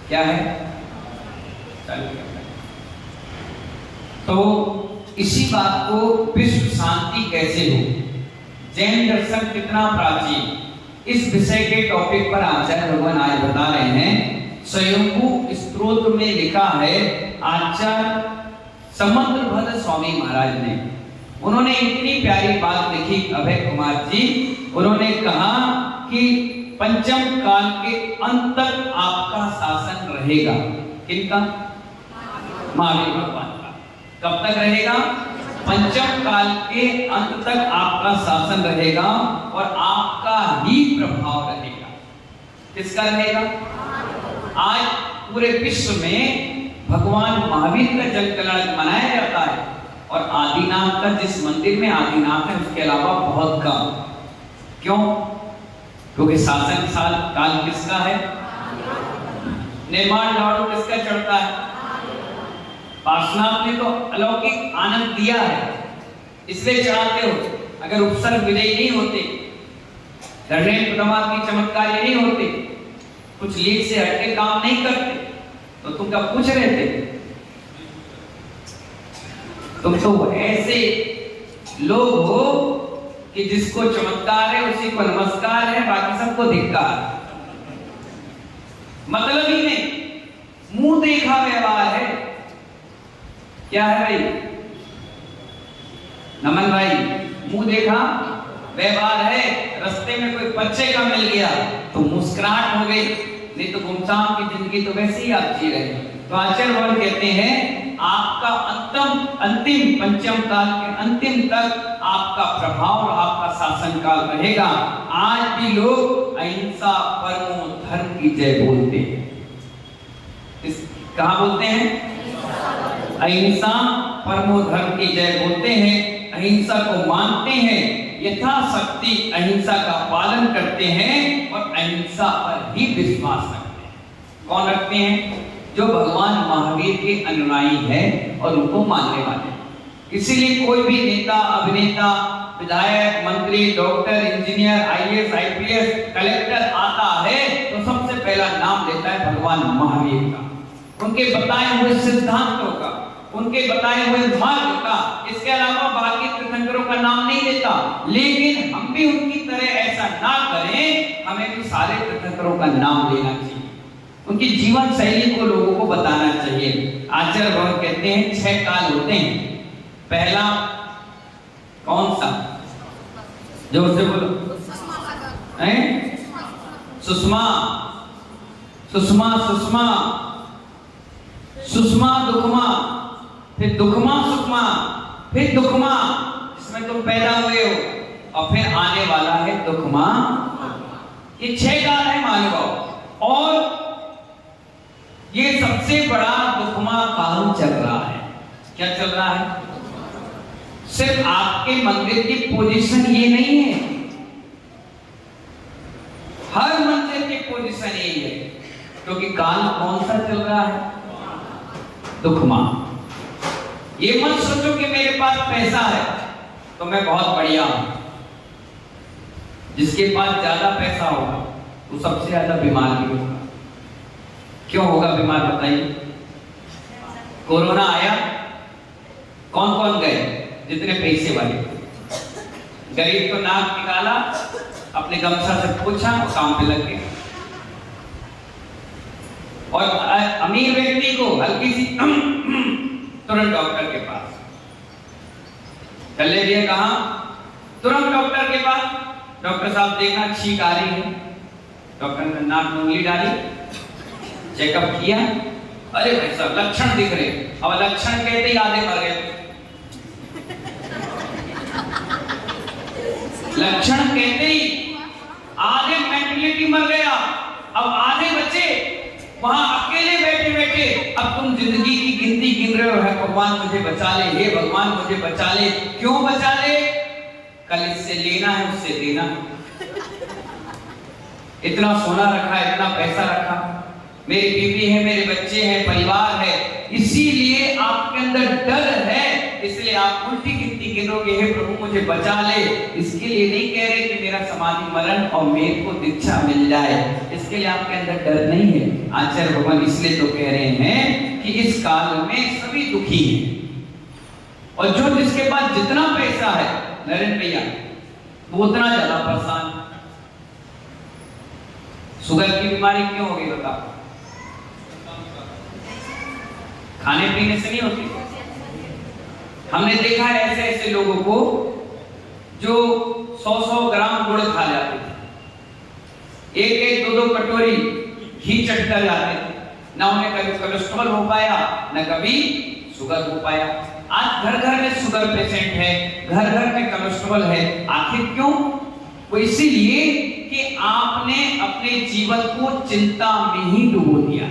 क्या है? तो इसी बात को विश्व शांति कैसे हो, जैन दर्शन कितना प्राचीन, इस विषय के टॉपिक पर आचार्य भगवान आज बता रहे हैं। स्वयंभू स्तोत्र में लिखा है आचार्य समुद्रभद्र स्वामी महाराज ने, उन्होंने इतनी प्यारी बात लिखी अभय कुमार जी। उन्होंने कहा कि पंचम काल के अंत तक आपका शासन रहेगा। किनका? महावीर भगवान का। कब तक रहेगा? पंचम काल के अंत तक आपका शासन रहेगा और आपका ही प्रभाव रहेगा। किसका रहेगा? आज पूरे विश्व में भगवान महावीर का जन्म कल्याण मनाया जाता है और आदिनाथ का, जिस मंदिर में आदिनाथ है उसके अलावा बहुत कम। क्यों? क्योंकि शासन काल किसका है? निर्माण लाड़ू किसका चढ़ता है? पार्श्वनाथ ने तो अलौकिक आनंद दिया है, इसलिए चढ़ाते हो। अगर उपसर्ग विजयी नहीं होते, धर्मेंद्र प्रमाद की चमत्कार नहीं होते, कुछ लीक से हटके काम नहीं करते, तो तुम क्या पूछ रहे थे? तुम तो ऐसे लोग हो कि जिसको चमत्कार है उसी को नमस्कार है, बाकी सबको धिक्कार। मतलब ही नहीं, मुंह देखा व्यवहार है। क्या है भाई? नमन भाई, मुंह देखा व्यवहार है। रास्ते में कोई बच्चे का मिल गया तो मुस्कुराहट हो गई, नहीं तो गुमसाम की जिंदगी तो वैसे ही आप जी रहे। तो आचार्य भगवान कहते हैं आपका अंतिम पंचम काल के अंतिम तक आपका प्रभाव और आपका शासन काल रहेगा। आज भी लोग अहिंसा परमो धर्म की जय बोलते हैं। कहां बोलते हैं? अहिंसा परमो धर्म की जय बोलते हैं, अहिंसा को मानते हैं, यथाशक्ति अहिंसा का पालन करते हैं और अहिंसा पर ही विश्वास रखते हैं। कौन रखते हैं? जो भगवान महावीर के अनुयायी है और उनको मानने वाले। इसीलिए कोई भी नेता, अभिनेता, विधायक, मंत्री, doctor, engineer, IAS, IPS, collector आता है तो सबसे पहला नाम लेता है भगवान महावीर का, उनके बताए हुए सिद्धांतों का, उनके बताए हुए मार्ग का। इसके अलावा बाकी तीर्थंकरों का नाम नहीं लेता। लेकिन हम भी उनकी तरह ऐसा ना करें, हमें भी सारे तीर्थंकरों का नाम लेना चाहिए, उनकी जीवन शैली को लोगों को बताना चाहिए। आचार्य भगवान कहते हैं 6 काल होते हैं। पहला कौन सा? जोर से बोलो। सुषमा सुषमा सुषमा सुषमा दुखमा, फिर दुखमा सुखमा, फिर दुखमा, इसमें तुम पैदा हुए हो, और फिर आने वाला है दुखमा। ये 6 काल है मानव, और ये सबसे बड़ा दुखमा काल चल रहा है। क्या चल रहा है? सिर्फ आपके मंदिर की पोजीशन ये नहीं है, हर मंदिर की पोजीशन यही है। क्योंकि काल कौन सा चल रहा है? दुखमा। ये मत सोचो कि मेरे पास पैसा है तो मैं बहुत बढ़िया हूं। जिसके पास ज्यादा पैसा होगा वो सबसे ज्यादा बीमार भी होगा। क्यों होगा बीमार? बताइए। कोरोना आया, कौन कौन गए? जितने पैसे वाले। गरीब तो नाक निकाला, अपने गमछा से पूछा, काम पे लग गए। और अमीर व्यक्ति को हल्की सी तुरंत डॉक्टर के पास। चले गए कहां? तुरंत डॉक्टर के पास। डॉक्टर साहब देखा छींक आ रही है, डॉक्टर ने नाक में उंगली डाली, चेकअप किया, अरे भाई साहब लक्षण दिख रहे। अब लक्षण कहते ही आधे मर गए। लक्षण कहते ही आधे मेंटलिटी मर गया। अब आधे बचे वहां अकेले बैठे बैठे। अब तुम जिंदगी की गिनती गिन रहे हो, है भगवान मुझे बचा ले, हे भगवान मुझे बचा ले। क्यों बचा ले? कल इससे लेना है, उससे देना। इतना सोना रखा, इतना पैसा रखा, मेरी बीवी है, मेरे बच्चे हैं, परिवार है, इसीलिए आपके अंदर डर है, इसलिए आप उल्टी गिनती गिनोगे, हे प्रभु मुझे बचा ले। इसके लिए नहीं कह रहे कि मेरा समाधि मरण और मेरे को दीक्षा मिल जाए, इसके लिए आपके अंदर डर नहीं है। आचार्य भगवान इसलिए तो कह रहे हैं कि इस काल में सभी दुखी हैं, और जो जिसके पास जितना पैसा है नरेंद्र भैया, वो उतना ज्यादा परेशान। शुगर की बीमारी क्यों होगी बताओ? खाने पीने से नहीं होती। हमने देखा है ऐसे ऐसे लोगों को जो 100-100 ग्राम गुड़ खा जाते थे, 1-1, 2-2 कटोरी घी चटकर जाते थे, ना उन्हें कभी कोलेस्ट्रॉल हो पाया, ना कभी शुगर हो पाया। आज घर घर में शुगर पेशेंट है, घर घर में कोलेस्ट्रॉल है। आखिर क्यों? वो इसीलिए कि आपने अपने जीवन को चिंता में ही डुबो दिया।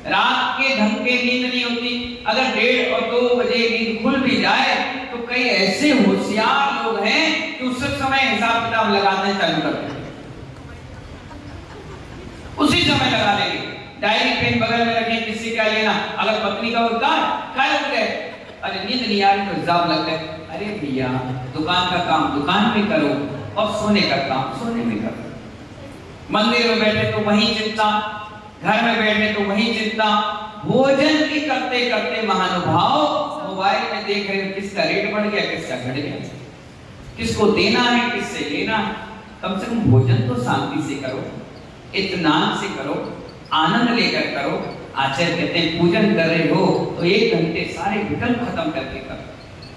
रात के ढंग के नींद नहीं होती। अगर 1:30 और 2 बजे नींद खुल भी जाए तो कई ऐसे होशियार लोग हैं कि उस समय हिसाब किताब लगाने चालू कर देंगे, उसी समय लगा लेंगे। डायरी पेन बगल में रखें, किसी का लेना। अगर पत्नी का काय उठ गए, अरे नींद नहीं आ रही तो हिसाब लग गए। अरे भैया, दुकान का काम दुकान में करो और सोने का काम सोने में करो। मंदिर में बैठे तो वही चिंता, घर में बैठे तो वही चिंता। भोजन की करते करते महानुभाव मोबाइल में देख रहे हैं किसका रेट बढ़ गया, किसका घट गया, किसको देना है, किससे लेना है। कम से कम भोजन तो शांति से करो, इत्मीनान से करो, आनंद लेकर करो। आचार्य कहते हैं पूजन कर रहे हो तो 1 घंटे सारे विकल्प खत्म करके करो,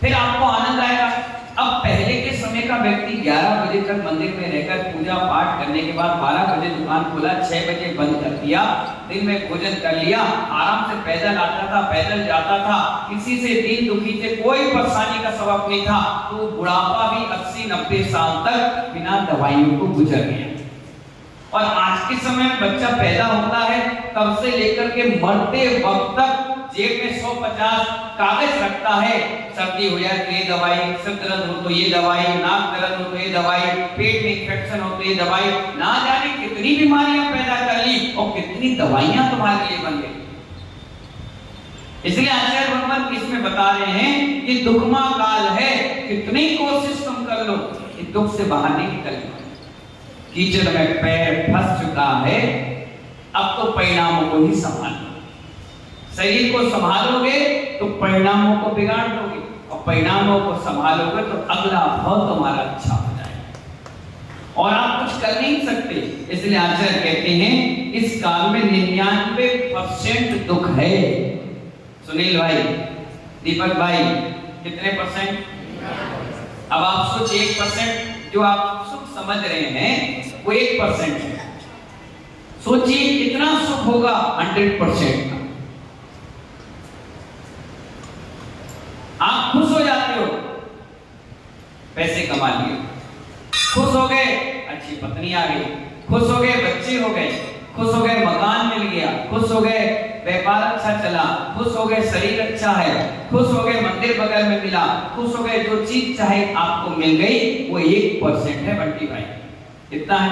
फिर आपको आनंद आएगा। अब पहले के समय का व्यक्ति 11 बजे तक मंदिर में रहकर पूजा पाठ करने के बाद 12 बजे दुकान खोला, 6 बजे बंद कर दिया, दिन में भोजन कर लिया, आराम से पैदल आता था, पैदल जाता था, किसी से दीन दुखी से कोई परेशानी का सबब नहीं था। तो बुढ़ापा भी 80-90 साल तक बिना दवाइयों को गुजर गया। और आज के समय में बच्चा पैदा होता है तब से लेकर के मरते वक्त तक जेब में 150 कागज रखता है। सर्दी हो जाए तो ये दवाई, सिर दर्द हो तो ये दवाई, नाक दर्द हो तो ये दवाई, पेट में इंफेक्शन हो तो ये दवाई। ना जाने कितनी बीमारियां पैदा कर ली और कितनी दवाइयां तुम्हारे लिए बन गई। इसलिए आचार्य भगवान इसमें बता रहे हैं कि दुखमा काल है, कितनी कोशिश तुम कर लो कि दुख से बाहर नहीं निकल। कीचड़ में पैर फंस चुका है, अब तो परिणामों को ही संभालो। शरीर को संभालोगे तो परिणामों को बिगाड़ दोगे, और परिणामों को संभालोगे तो अगला भाव तुम्हारा अच्छा हो जाएगा और आप कुछ कर नहीं सकते। इसलिए आचार्य कहते हैं इस काल में 99% दुख है। सुनील भाई, दीपक भाई, कितने परसेंट? अब आप सोचिए 1% जो आप सुख समझ रहे हैं वो 1% है। सोचिए कितना सुख होगा 100% का। आप खुश हो जाते हो, पैसे कमा लिए, खुश हो गए, अच्छी पत्नी आ गई, खुश हो गए, बच्चे हो गए, खुश हो गए, मकान मिल गया, खुश हो गए, व्यापार अच्छा चला, खुश हो गए, शरीर अच्छा है, खुश हो गए, मंदिर बगल में मिला, खुश हो गए, जो चीज चाहे आपको मिल गई। वो 1% है बंटी भाई। कितना है?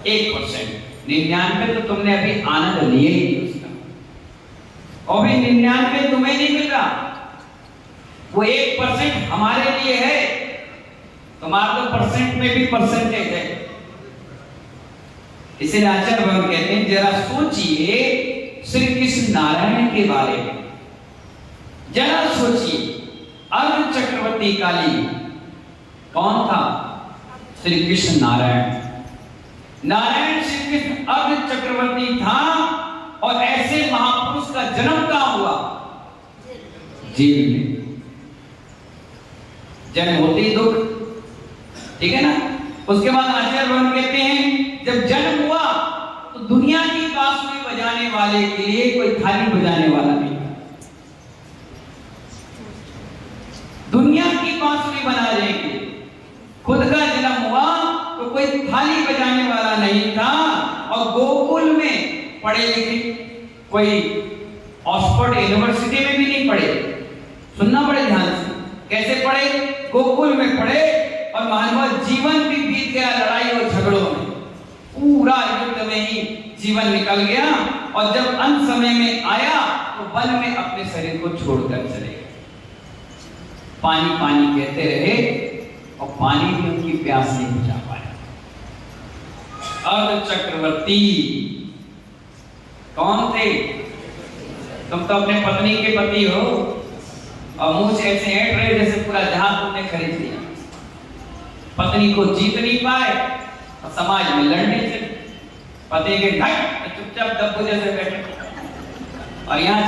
1%। 99 तो तुमने अभी आनंद लिए ही उसका, और भी 99 तुम्हें नहीं मिल रहा। वो 1% हमारे लिए है। तुम्हारा तो परसेंट में भी परसेंटेज है। इसलिए आचार्य भगवान कहते हैं जरा सोचिए श्री कृष्ण नारायण के बारे में, जरा सोचिए। अर्ध चक्रवर्ती काली कौन था? श्री कृष्ण नारायण। नारायण श्री कृष्ण अर्ध चक्रवर्ती था, और ऐसे महापुरुष का जन्म कहां हुआ? जेल में। जन्म होते ही दुख, ठीक है ना। उसके बाद आचार्य भगवान कहते हैं जब जन्म हुआ तो दुनिया की बांसुरी बजाने वाले के लिए कोई थाली बजाने वाला नहीं था। दुनिया की बांसुरी बना देंगे, खुद का जन्म हुआ तो कोई थाली बजाने वाला नहीं था। और गोकुल में पढ़े लिखे, कोई ऑक्सफोर्ड यूनिवर्सिटी में भी नहीं पढ़े। सुनना बड़े ध्यान से, कैसे पढ़े? गोकुल में पढ़े, और महानुभाव जीवन भी बीत गया लड़ाई और झगड़ों में, पूरा युद्ध में ही जीवन निकल गया। और जब अंत समय में आया तो वन में अपने शरीर को छोड़कर चले गए। पानी पानी कहते रहे और पानी भी उनकी प्यास नहीं बुझा पाया। अर्ध चक्रवर्ती कौन थे? तुम तो अपने पत्नी के पति हो और मुंह से ऐसे ऐट रहे जैसे पूरा जहां तुमने खरीद लिया। पत्नी को जीत नहीं पाए और समाज में लड़ने चले। पति के ढक चुपचाप दब्बू जैसे बैठे और यहाँ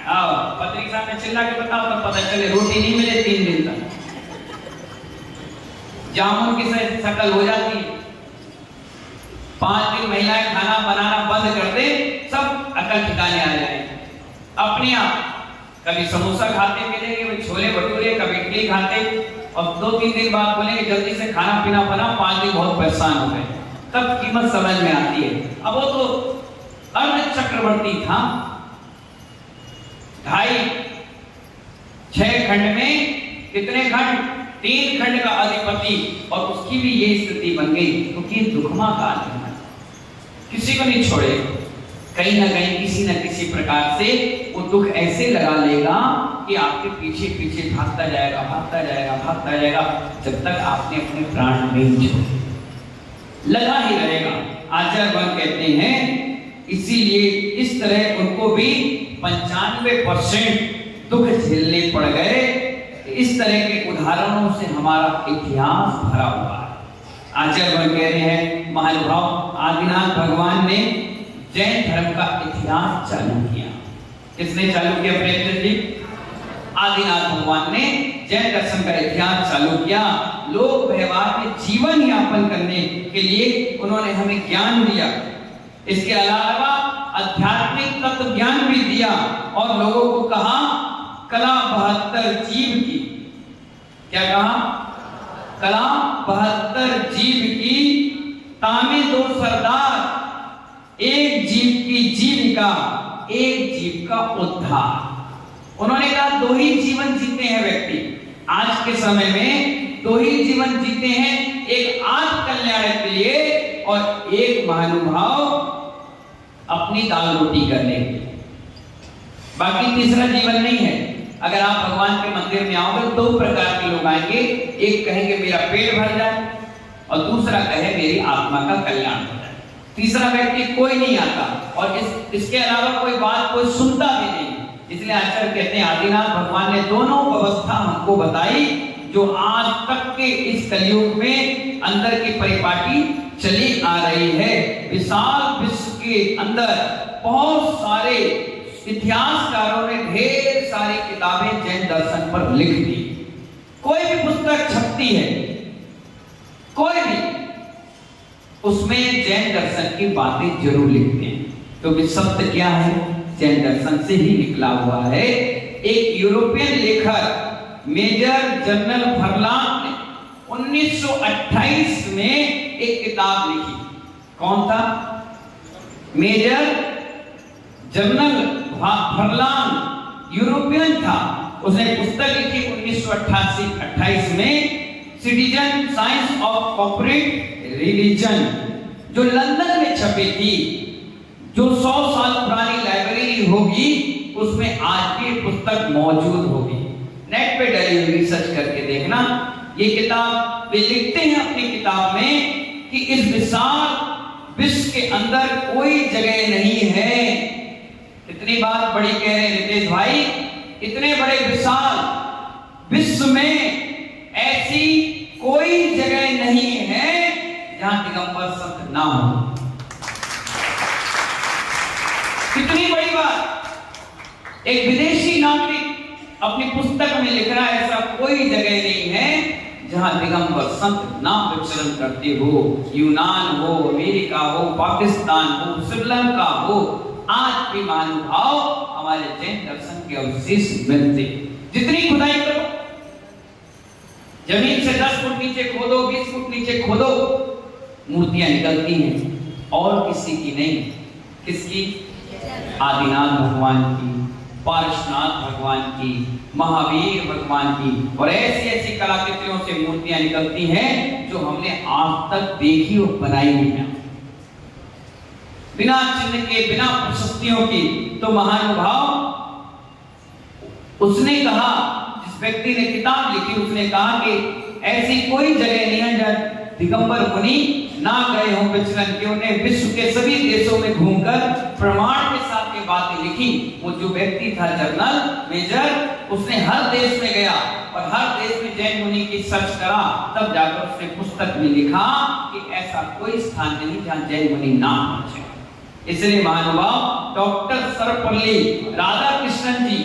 आओ पत्नी के सामने चिल्ला के बताओ तो पता चले रोटी नहीं मिले 3 दिन तक। जामुन की शक्ल हो जाती है। 5 दिन महिलाएं खाना बनाना बंद कर दे, सब अकल ठिकाने आ जाए अपने आप। कभी समोसा खाते मिलेंगे, छोले भटूरे, कभी इडली खाते और 2-3 दिन बाद बोलेंगे जल्दी से खाना पीना बनाओ, 5 दिन बहुत परेशान हो गए। तब कीमत समझ में आती है। अब वो तो अर्ध चक्रवर्ती था, 2.5-6 खंड में कितने खंड? 3 खंड का अधिपति और उसकी भी ये स्थिति बन गई क्योंकि दुखमा काल है, किसी को नहीं छोड़े। कहीं ना कहीं किसी न किसी प्रकार से वो दुख ऐसे लगा लेगा कि आपके पीछे पीछे भागता जाएगा, भागता जाएगा, भागता जाएगा जब तक आपने अपने प्राण नहीं छोड़े, लगा ही रहेगा। आचार्यगण कहते हैं इसीलिए इस तरह उनको भी 95% दुख झेलने पड़ गए। इस तरह के उदाहरणों से हमारा इतिहास भरा हुआ है। आचार्यगण कह रहे हैं महानुभाव आदिनाथ भगवान ने जैन धर्म का इतिहास चालू किया। किसने चालू किया प्रेमचंद जी? आदिनाथ भगवान ने जैन दर्शन का इतिहास चालू किया। लोक व्यवहार में जीवन यापन करने के लिए उन्होंने हमें ज्ञान दिया। इसके अलावा आध्यात्मिक तत्व ज्ञान भी दिया और लोगों को कहा कला 72 जीव की। क्या कहा? कला 72 जीव की, तामे 2 सरदार, एक जीव की जीविका, एक जीव का उद्धार। उन्होंने कहा 2 ही जीवन जीते हैं व्यक्ति। आज के समय में 2 ही जीवन जीते हैं, एक आत्म कल्याण के लिए और एक महानुभाव अपनी दाल रोटी करने के लिए। बाकी तीसरा जीवन नहीं है। अगर आप भगवान के मंदिर में आओगे 2 प्रकार के लोग आएंगे, एक कहेंगे मेरा पेट भर जाए और दूसरा कहे मेरी आत्मा का कल्याण हो जाए। तीसरा व्यक्ति कोई नहीं आता और इसके अलावा कोई बात कोई सुनता भी नहीं। इसलिए आचार्य कहते हैं आदिनाथ भगवान ने दोनों व्यवस्था हमको बताई जो आज तक के इस कलयुग में अंदर की परिपाटी चली आ रही है। विशाल विश्व के अंदर बहुत सारे इतिहासकारों ने ढेर सारी किताबें जैन दर्शन पर लिख दी। कोई भी पुस्तक छपती है, कोई भी, उसमें जैन दर्शन की बातें जरूर लिखते हैं क्योंकि सत्य क्या है? जैन दर्शन से ही निकला हुआ है। एक यूरोपियन लेखक मेजर जनरल फर्लांग ने 1928 में एक किताब लिखी। कौन था? मेजर जनरल फर्लांग, यूरोपियन था। उसने पुस्तक लिखी 1928 में, citizen science of corporate religion, जो लंदन में छपी थी, जो 100 साल पुरानी लाइब्रेरी होगी उसमें आज भी पुस्तक मौजूद होगी। नेट पे डाली रिसर्च करके देखना। ये किताब वे लिखते हैं अपनी किताब में कि इस विशाल विश्व के अंदर कोई जगह नहीं है। इतनी बात बड़ी कह रहे रितेश भाई, इतने बड़े विशाल विश्व में ऐसी कोई जगह नहीं है जहां दिगंबर संत ना हो। कितनी बड़ी बात। एक विदेशी नागरिक अपनी पुस्तक में लिख रहा है ऐसा कोई जगह नहीं है जहां दिगंबर संत ना विचरण करते हो। यूनान हो, अमेरिका हो, पाकिस्तान हो, श्रीलंका हो, आज भी महानुभाव हमारे जैन दर्शन के अवशेष मिलते। जितनी खुदाई करो, जमीन से 10 फुट नीचे खोदो, 20 फुट नीचे खोदो, मूर्तियां निकलती हैं और किसी की नहीं। किसकी? आदिनाथ भगवान की, पार्श्वनाथ भगवान की, महावीर भगवान की और ऐसी ऐसी कलाकृतियों से मूर्तियां निकलती हैं जो हमने आज तक देखी और बनाई नहीं है, बिना चिन्ह के, बिना प्रशस्तियों की। तो महानुभाव उसने कहा, जिस जिस व्यक्ति ने किताब लिखी उसने कहा कि ऐसी कोई जगह नहीं है जहाँ दिगंबर मुनि ना गए हों विचलन के। उन्हें विश्व के सभी देशों में घूमकर प्रमाण के साथ ये बातें लिखी। वो जो व्यक्ति था जनरल मेजर, उसने हर देश में गया और हर देश में जैन मुनि की सर्च करा, तब जाकर उसने पुस्तक में लिखा कि ऐसा कोई स्थान नहीं जहां जैन मुनि ना पहुंचे। इसलिए महानुभाव डॉक्टर सर्वपल्ली राधाकृष्णन जी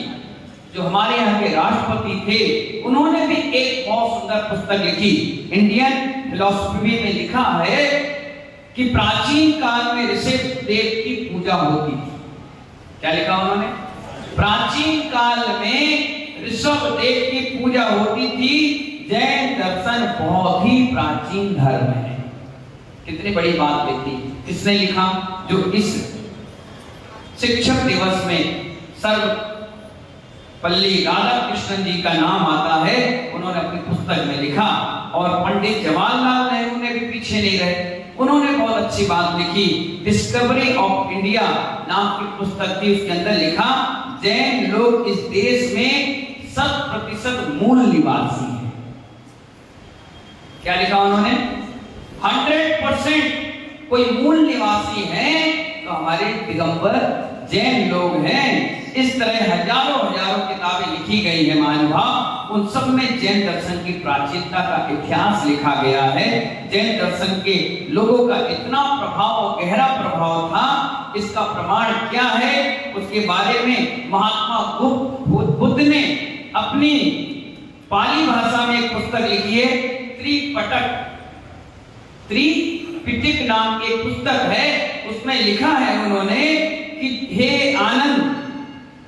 जो हमारे यहाँ के राष्ट्रपति थे, उन्होंने भी एक बहुत सुंदर पुस्तक लिखी। इंडियन फिलॉसफी में लिखा है कि प्राचीन काल में ऋषभ देव की पूजा होती थी। क्या लिखा उन्होंने? प्राचीन काल में ऋषभ देव की पूजा होती थी। जैन दर्शन बहुत ही प्राचीन धर्म है। कितनी बड़ी बात लिखी। किसने लिखा? जो इस शिक्षक दिवस में सर्व पल्ली राधाकृष्णन जी का नाम आता है, उन्होंने अपनी पुस्तक में लिखा। और पंडित जवाहरलाल नेहरू ने भी पीछे नहीं रहे, उन्होंने बहुत अच्छी बात लिखी। डिस्कवरी ऑफ इंडिया नाम की पुस्तक थी, उसके अंदर लिखा जैन लोग इस देश में 100% मूल निवासी हैं। क्या लिखा उन्होंने? 100% कोई मूल निवासी है तो हमारे दिगंबर जैन लोग हैं। इस तरह हजारों हजारों किताबें लिखी गई है महानुभाव। उन सब में जैन दर्शन की प्राचीनता का इतिहास लिखा गया है। जैन दर्शन के लोगों का इतना प्रभाव और गहरा प्रभाव था, इसका प्रमाण क्या है? उसके बारे में महात्मा बुद्ध ने अपनी पाली भाषा में एक पुस्तक लिखी है, त्रिपिटक नाम की एक पुस्तक है। उसमें लिखा है उन्होंने कि हे आनंद,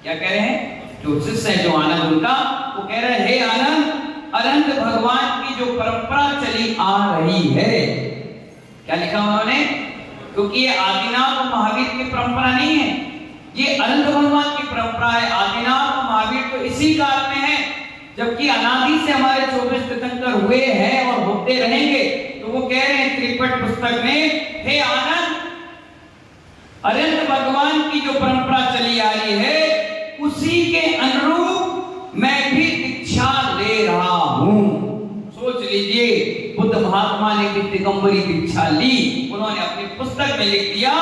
क्या कह रहे हैं? जो शिष्य है, जो आनंद उनका, वो कह रहे हैं हे आनंद, अनंत भगवान की जो परंपरा चली आ रही है। क्या लिखा उन्होंने? क्योंकि ये आदिनाथ और महावीर की परंपरा नहीं है, ये अनंत भगवान की परंपरा है। आदिनाथ और महावीर तो इसी काल में है, जबकि अनादि से हमारे 24 तीर्थंकर हुए हैं और होते रहेंगे। तो वो कह रहे हैं त्रिपिटक पुस्तक में, हे आनंद, अनंत भगवान की जो परंपरा चली आ रही है उसी के अनुरूप मैं भी दीक्षा ले रहा हूं। सोच लीजिए, बुद्ध महात्मा ने भी दिगंबरी दीक्षा ली। उन्होंने अपनी पुस्तक में लिख दिया,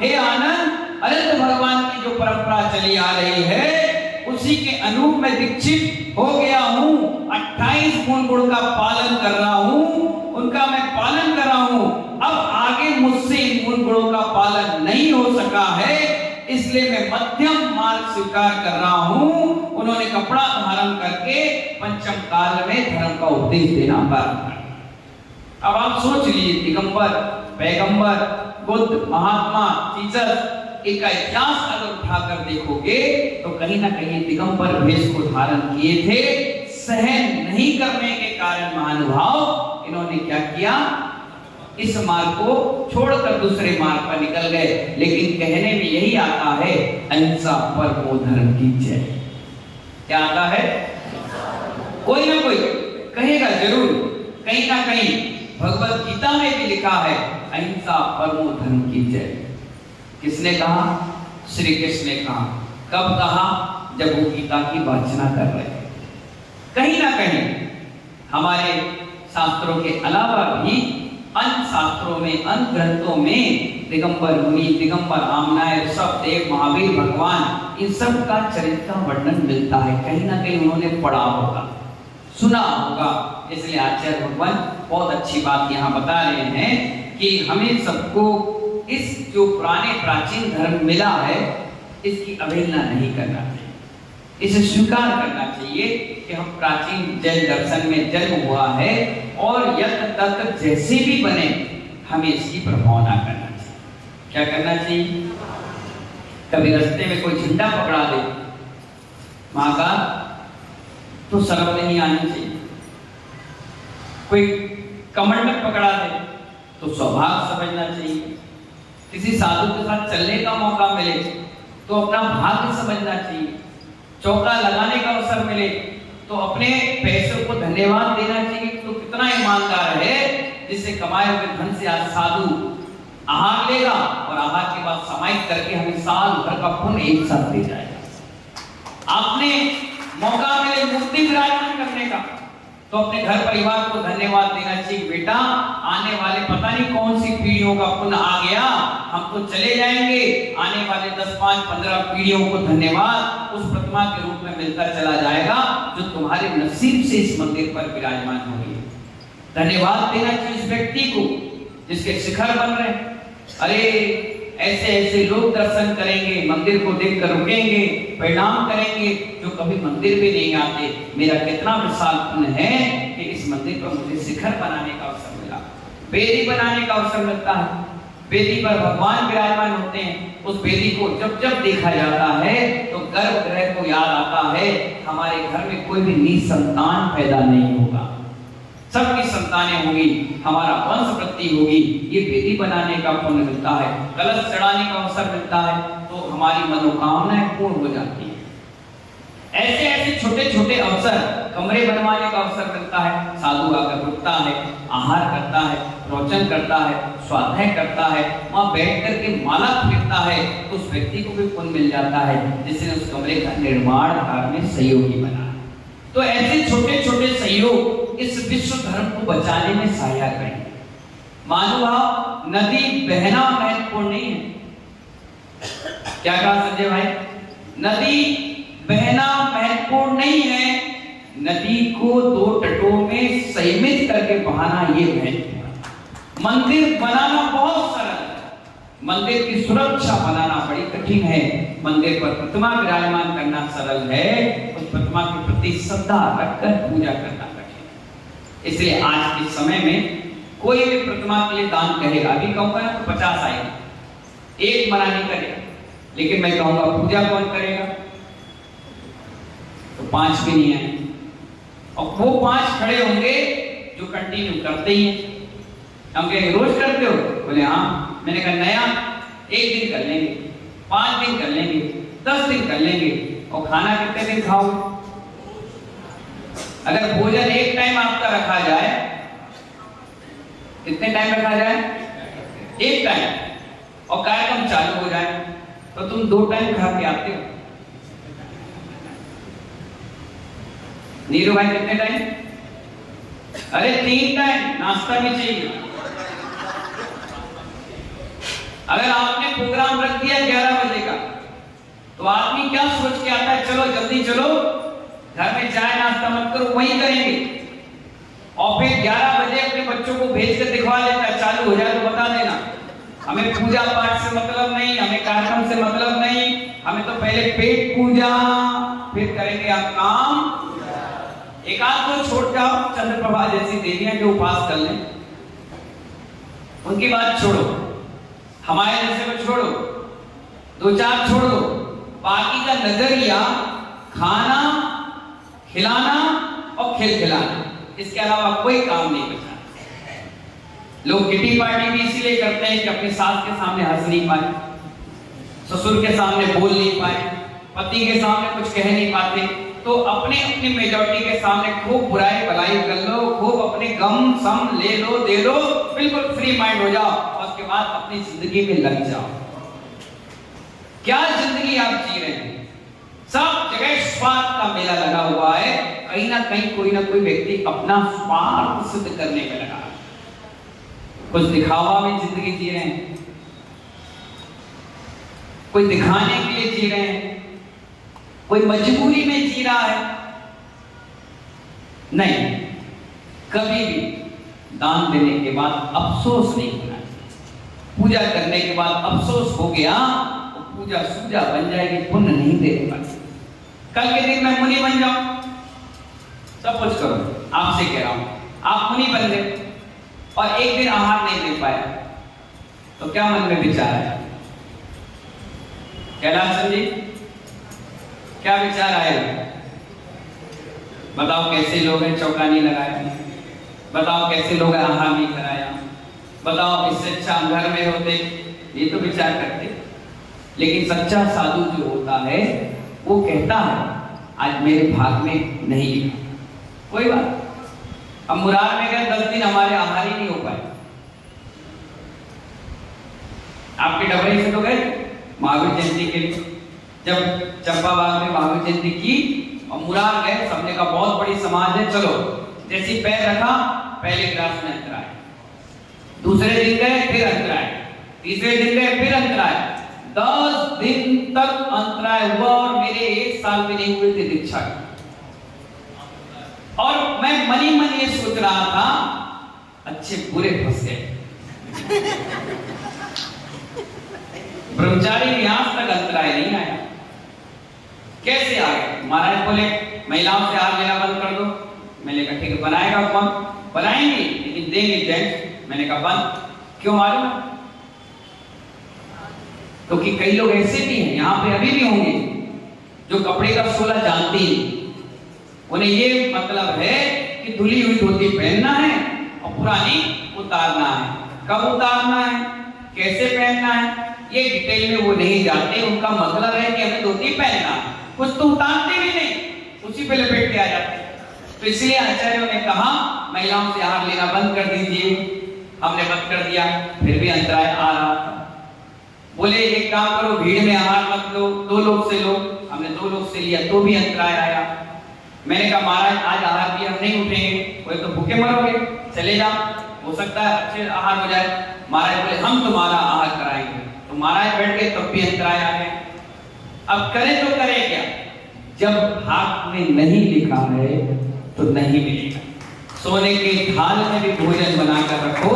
हे आनंद, अनंत भगवान की जो परंपरा चली आ रही है उसी के अनुरूप मैं दीक्षित हो गया हूं। 28 मूल गुण का पालन कर रहा हूं, उनका मैं पालन कर रहा हूं। अब आगे मुझसे इन मूल गुणों का पालन नहीं हो सका है, इसलिए मैं मध्यम मार्ग स्वीकार कर रहा हूं। उन्होंने कपड़ा धारण करके पंचम काल में धर्म का उपदेश देना प्रारंभ किया। अब आप सोच लीजिए, दिगंबर, पैगंबर, बुद्ध, महात्मा, जीसस, इनका इतिहास अगर उठाकर देखोगे तो कहीं ना कहीं दिगंबर वेश को धारण किए थे। सहन नहीं करने के कारण महानुभाव इन्होंने क्या किया? इस मार्ग को छोड़कर दूसरे मार्ग पर निकल गए। लेकिन कहने में यही आता है, अहिंसा परमो धर्म की जय। क्या आता है? कोई ना कोई कहेगा जरूर, कहीं ना कहीं भगवत गीता में भी लिखा है, अहिंसा परमो धर्म की जय। किसने कहा? श्री कृष्ण ने कहा। कब कहा? जब वो गीता की वाचना कर रहे हैं। कहीं ना कहीं हमारे शास्त्रों के अलावा भी अन्य शास्त्रों में, अन्य ग्रंथों में दिगंबर मुनि, दिगंबर आमनाय, ऋषभ देव, महावीर भगवान, इन सब का चरित्र का वर्णन मिलता है। कहीं ना कहीं उन्होंने पढ़ा होगा, सुना होगा। इसलिए आचार्य भगवान बहुत अच्छी बात यहाँ बता रहे हैं कि हमें सबको इस जो पुराने प्राचीन धर्म मिला है, इसकी अवहेलना नहीं करना चाहिए, इसे स्वीकार करना चाहिए कि हम प्राचीन जैन दर्शन में जन्म हुआ है और यत्र तत्र जैसे भी बने हमें इसकी प्रभावना करना चाहिए। क्या करना चाहिए? कभी रास्ते में कोई झंडा पकड़ा दे मां का, तो शर्म नहीं आनी चाहिए। कोई कमंडल पकड़ा दे तो सौभाग्य समझना चाहिए। किसी साधु के साथ चलने का मौका मिले तो अपना भाग्य समझना चाहिए। चौका लगाने का अवसर मिले तो अपने पैसों को धन्यवाद देना चाहिए। तो कितना ईमानदार है जिससे कमाए हुए धन से आज साधु आहार लेगा और आहार के बाद समाहित करके हमें साल भर का पुण्य एक साथ दे जाएगा। आपने मौका मिले मूर्ति विराजमान करने का, तो अपने घर परिवार को धन्यवाद देना चाहिए। बेटा आने वाले पता नहीं कौन सी पीढ़ियों का पुण्य आ गया, हम तो चले जाएंगे, आने वाले 10, 5, 15 पीढ़ियों को धन्यवाद उस प्रतिमा के रूप में मिलता चला जाएगा जो तुम्हारे नसीब से इस मंदिर पर विराजमान हो गई। धन्यवाद देना चाहिए उस व्यक्ति को जिसके शिखर बन रहे हैं। अरे ऐसे ऐसे लोग दर्शन करेंगे, मंदिर को देखकर रुकेंगे, प्रणाम करेंगे, जो कभी मंदिर भी नहीं आते। मेरा कितना विशाल पुण्य है कि इस मंदिर पर मुझे शिखर बनाने का अवसर मिला, वेदी बनाने का अवसर मिलता है। वेदी पर भगवान विराजमान होते हैं। उस वेदी को जब जब देखा जाता है तो गर्भगृह को याद आता है। हमारे घर में कोई भी निसंतान पैदा नहीं होगा, सबकी संतानें होगी, हमारा वंश वृद्धि होगी। ये वेदी बनाने का पुण्य मिलता है, कलश चढ़ाने का अवसर मिलता है, तो हमारी मनोकामनाएं पूर्ण हो जाती है। ऐसे ऐसे छोटे छोटे अवसर, कमरे बनवाने का अवसर मिलता है। साधु आकर रुकता है, आहार करता है, रोचन करता है, स्वाध्याय करता है, वहां बैठ करके माला फेरता है, उस व्यक्ति को भी पुण्य मिल जाता है जिसने उस कमरे का निर्माण कार्य में सहयोगी बना। तो ऐसे छोटे छोटे सहयोग इस विश्व धर्म को बचाने में सहायता करेंगे। मानो नदी बहना महत्वपूर्ण नहीं है। क्या कहा संजय भाई? नदी बहना महत्वपूर्ण नहीं है, नदी को दो तटों में संयमित करके बहाना ये महत्वपूर्ण है। मंदिर बनाना बहुत सरल है, मंदिर की सुरक्षा बनाना बड़ी कठिन है। मंदिर पर प्रतिमा विराजमान करना सरल है, उस प्रतिमा के प्रति श्रद्धा रखकर पूजा करना कठिन है। इसलिए आज के समय में कोई भी प्रतिमा के लिए दान करेगा, अभी कहूंगा ना तो 50 आएगा, एक मना नहीं करेगा, लेकिन मैं कहूंगा पूजा कौन करेगा तो 5 भी नहीं आए, और वो 5 खड़े होंगे जो कंटिन्यू करते ही हैं। हम कहेंगे रोज करते हो? बोले हाँ। मैंने कहा नया 1 दिन कर लेंगे, 5 दिन कर लेंगे, 10 दिन कर लेंगे। और खाना कितने दिन खाओगे? अगर भोजन एक टाइम आपका रखा जाए, कितने टाइम रखा जाए? एक टाइम, और कार्यक्रम चालू हो जाए तो तुम 2 टाइम खा के आते हो। नीरू भाई कितने टाइम? अरे 3 टाइम नाश्ता भी चाहिए। अगर आपने प्रोग्राम रख दिया 11 बजे का, तो आदमी क्या सोच के आता है? चलो जल्दी चलो, घर में चाय नाश्ता मत करो, वही करेंगे। और फिर 11 बजे अपने बच्चों को भेज कर दिखवा लेता है, चालू हो जाए तो बता देना, हमें पूजा पाठ से मतलब नहीं, हमें कार्यक्रम से मतलब नहीं, हमें तो पहले पेट पूजा, फिर करेंगे आप काम। एक आध को छोड़ जाओ, चंद्रप्रभा जैसी देवियां के उपास कर लें, उनकी बात छोड़ो, हमारे जैसे को छोड़ो, 2-4 छोड़ो, बाकी का नजरिया खाना, खिलाना और खिलखिलाना, इसके अलावा कोई काम नहीं बचा। लोग किटी पार्टी भी इसीलिए करते हैं कि अपनी सास के सामने हंस नहीं पाए, ससुर के सामने बोल नहीं पाए, पति के सामने कुछ कह नहीं पाते, तो अपने अपनी मेजॉरिटी के सामने खूब बुराई भलाई कर लो, खूब अपने गम सम ले लो, दे लो, बिल्कुल फ्री माइंड हो जाओ, और उसके बाद अपनी जिंदगी में लग जाओ। क्या जिंदगी आप जी रहे हैं? सब जगह स्वार्थ का मेला लगा हुआ है। कहीं ना कहीं कोई ना कोई व्यक्ति अपना स्वार्थ सिद्ध करने में लगा, कुछ दिखावा में जिंदगी जी रहे हैं, कोई दिखाने के लिए जी रहे हैं, कोई मजबूरी में जी रहा है। नहीं, कभी भी दान देने के बाद अफसोस नहीं होना चाहिए। पूजा करने के बाद अफसोस हो गया तो पूजा सूजा बन जाएगी, पुण्य नहीं दे पाएगी। कल के दिन मैं मुनि बन जाऊं, सब कुछ करो, आपसे कह रहा हूं, आप मुनि बन गए और एक दिन आहार नहीं दे पाया, तो क्या मन में विचार है? कैलाश जी क्या विचार आएगा? बताओ कैसे लोग हैं चौका नहीं लगाया, बताओ कैसे लोग आहार नहीं कराया, बताओ इससे अच्छा घर में होते, ये तो विचार करते। लेकिन सच्चा साधु जो होता है वो कहता है आज मेरे भाग में नहीं लिखा, कोई बात। हम मुरार में गए 10 दिन हमारे आहार ही नहीं हो पाए। आपके डबरी से तो गए महावीर जयंती के लिए, जब चंपाबाग में महावीर जयंती की और मुरार गए, सबने कहा बहुत बड़ी समाज है, चलो। जैसे पैर रखा, पहले क्लास में अंतराय, दूसरे दिन गए फिर अंतराय, तीसरे दिन गए फिर अंतराय, 10 दिन तक अंतराय हुआ और मेरे 1 साल भी नहीं हुए थे दीक्षा के। और मैं मनी मन ये सोच रहा था, अच्छे बुरे फंस गए। ब्रह्मचारी में आज तक अंतराय नहीं आया, कैसे आ गए? महाराज बोले महिलाओं से हार लेना बंद कर दो। मैंने कहा ठीक है, बनाएगा कौन? बनाएंगे लेकिन देंगे जेंट्स। मैंने कहा बंद। क्यों मालूम? तो कि कई लोग ऐसे भी हैं, यहां पे अभी भी होंगे, जो कपड़े का सोला जानते ही, उन्हें ये मतलब है कि धुली हुई धोती पहनना है और पुरानी उतारना है। कब उतारना है, कैसे पहनना है, ये डिटेल में वो नहीं जानते। उनका मतलब है कि हमें धोती पहनना है, कुछ तो उतारते भी नहीं, उसी पे लपेट के आ जाते। तो इसलिए आचार्यों ने कहा महिलाओं से हार लेना बंद कर दीजिए। हमने बंद कर दिया, फिर भी अंतराय आ रहा था। बोले एक काम करो, भीड़ में आहार मत लो, 2 लोग से लो। हमने 2 लोग से लिया तो भी अंतराय आया। मैंने कहा महाराज आज आहार भी हम नहीं उठेंगे, कोई तो भूखे मरोगे, चले जाओ, हो सकता है अच्छे आहार हो जाए। महाराज बोले हम तुम्हारा आहार कराएंगे। तो महाराज बैठ के तब भी अंतराय आ गए। अब करें तो करें क्या? जब हाथ में नहीं लिखा है तो नहीं मिलेगा। सोने के थाल में भी भोजन बनाकर रखो,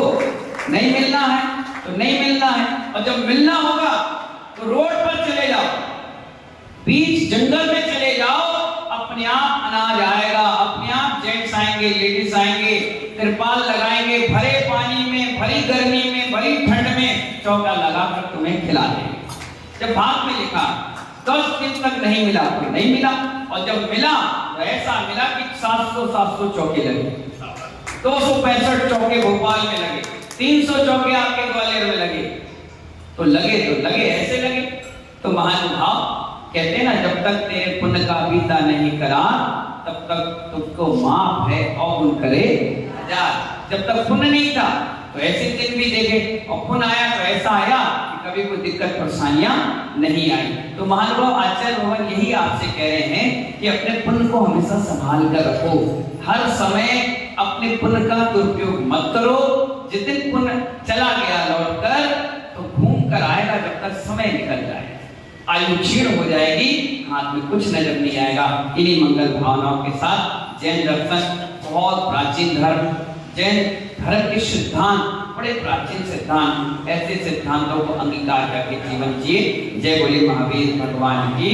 नहीं मिलना है तो नहीं मिलना है। और जब मिलना होगा तो रोड पर चले जाओ, बीच जंगल में चले जाओ, अपने आप अनाज आएगा, अपने आप जेंट्स आएंगे, लेडीज आएंगे, तिरपाल लगाएंगे, भरे पानी में, भरी गर्मी में, भरी ठंड में चौका लगाकर तुम्हें खिला देंगे। जब हाथ में लिखा 10 दिन तक नहीं मिला तो नहीं मिला, और जब मिला तो ऐसा मिला कि 700 चौके लगे, 265 चौके भोपाल में लगे, 300 चौके आपके ग्वालियर में लगे। तो लगे ऐसे लगे। तो महानुभाव कहते हैं ना, जब तक तेरे पुण्य का बीता नहीं करा तब तक तुझको माफ है और गुण करे हजार। जब तक पुण्य नहीं था तो ऐसे दिन भी देखे, और पुण्य आया तो ऐसा आया कि कभी कोई दिक्कत परेशानियां नहीं आई। तो महानुभाव आचार्य भगवान यही आपसे कह रहे हैं कि अपने पुण्य को हमेशा संभाल कर रखो, हर समय अपने पुण्य का दुरुपयोग मत करो। जिस दिन पुण्य चला गया लौट कर तो घूम कर आएगा, जब तक समय निकल जाए, आयु क्षीण हो जाएगी, हाथ में कुछ नजर नहीं आएगा। इन्हीं मंगल भावनाओं के साथ जैन दर्शन बहुत प्राचीन धर्म, जैन धर्म के सिद्धांत बड़े प्राचीन सिद्धांत, ऐसे सिद्धांतों को अंगीकार करके जीवन जिए। जय बोले महावीर भगवान की।